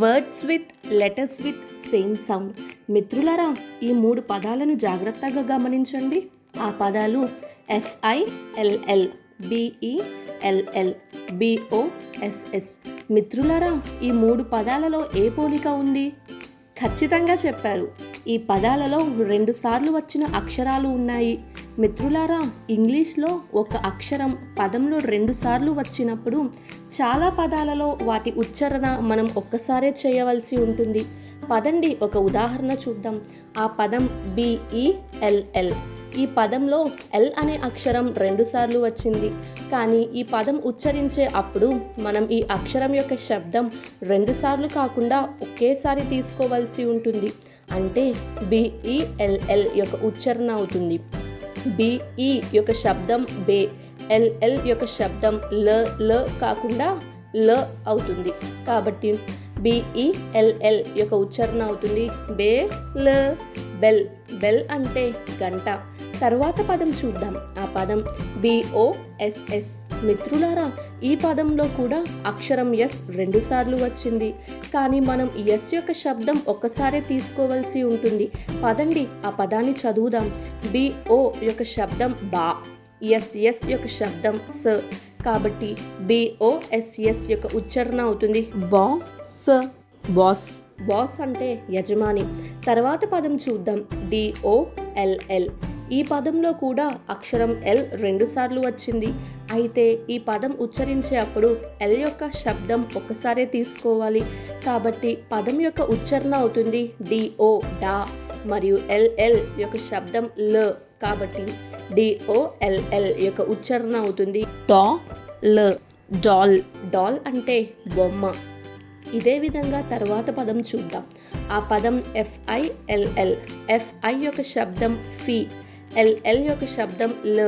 Words with letters with same sound. మిత్రులారా, ఈ 3 పదాలను జాగ్రత్తగా గమనించండి. ఆ పదాలు FILL, BELL, BOSS. మిత్రులారా, ఈ 3 పదాలలో ఏ పోలిక ఉంది? ఖచ్చితంగా చెప్పారు. ఈ పదాలలో 2 సార్లు వచ్చిన అక్షరాలు ఉన్నాయి. మిత్రులారా, ఇంగ్లీష్లో ఒక అక్షరం పదంలో 2 సార్లు వచ్చినప్పుడు చాలా పదాలలో వాటి ఉచ్చారణ మనం ఒక్కసారే చేయవలసి ఉంటుంది. పదండి ఒక ఉదాహరణ చూద్దాం. ఆ పదం BELL. ఈ పదంలో L అనే అక్షరం 2 సార్లు వచ్చింది. కానీ ఈ పదం ఉచ్చరించే అప్పుడు మనం ఈ అక్షరం యొక్క శబ్దం 2 సార్లు కాకుండా ఒకేసారి తీసుకోవాల్సి ఉంటుంది. అంటే BELL యొక్క ఉచ్చారణ అవుతుంది. BE యొక్క శబ్దం బే, LL యొక్క శబ్దం ల కాకుండా ల అవుతుంది. కాబట్టి BELL యొక్క ఉచ్చారణ అవుతుంది బే ల. బెల్. బెల్ అంటే గంట. తర్వాత పదం చూద్దాం. ఆ పదం BOSS. మిత్రులారా, ఈ పదంలో కూడా అక్షరం S 2 సార్లు వచ్చింది. కానీ మనం S యొక్క శబ్దం ఒక్కసారే తీసుకోవాల్సి ఉంటుంది. పదండి ఆ పదాన్ని చదువుదాం. BO యొక్క శబ్దం బా, SS యొక్క శబ్దం స. కాబట్టి BOSS యొక్క ఉచ్చారణ అవుతుంది బాస్. బాస్. బాస్ అంటే యజమాని. తర్వాత పదం చూద్దాం. DOLL. ఈ పదంలో కూడా అక్షరం L 2 సార్లు వచ్చింది. అయితే ఈ పదం ఉచ్చరించే అప్పుడు L యొక్క శబ్దం ఒక్కసారే తీసుకోవాలి. కాబట్టి పదం యొక్క ఉచ్చారణ అవుతుంది DO డా, మరియు LL యొక్క శబ్దం ల. కాబట్టి DOLL యొక్క ఉచ్చారణ అవుతుంది డాల్. డాల్. డాల్ అంటే బొమ్మ. ఇదే విధంగా తర్వాత పదం చూద్దాం. ఆ పదం FILL. FI యొక్క శబ్దం ఫీ, LL యొక్క శబ్దం ల.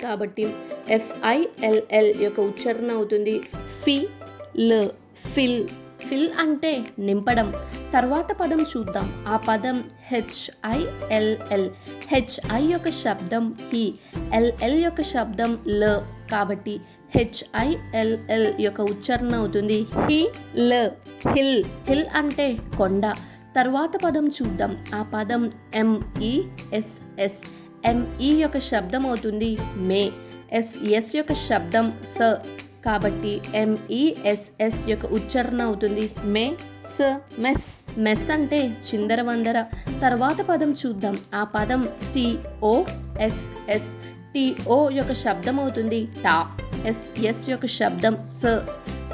కాబట్టి FILL యొక్క ఉచ్చారణ అవుతుంది ఫీ ల. ఫిల్. ఫిల్ అంటే నింపడం. తర్వాత పదం చూద్దాం. ఆ పదం HILL. HI యొక్క శబ్దం హీ, LL యొక్క శబ్దం ల. కాబట్టి HILL యొక్క ఉచ్చారణ అవుతుంది హీ ల. హిల్. హిల్ అంటే కొండ. తర్వాత పదం చూద్దాం. ఆ పదం MESS. ME యొక్క శబ్దం అవుతుంది మే, SS యొక్క శబ్దం స. కాబట్టి MESS యొక్క ఉచ్చారణ అవుతుంది మే స. మెస్. మెస్ అంటే చిందరవందర. తర్వాత పదం చూద్దాం. ఆ పదం TOSS. TO యొక్క శబ్దం అవుతుంది టా, SS యొక్క శబ్దం స.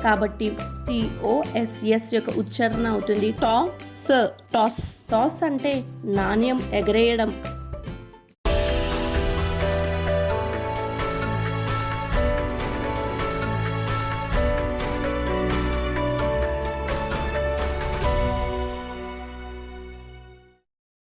కాబట్టి TOSS యొక్క ఉచ్చారణ అవుతుంది టాస్. టాస్. టాస్ అంటే నాణ్యం ఎగరేయడం.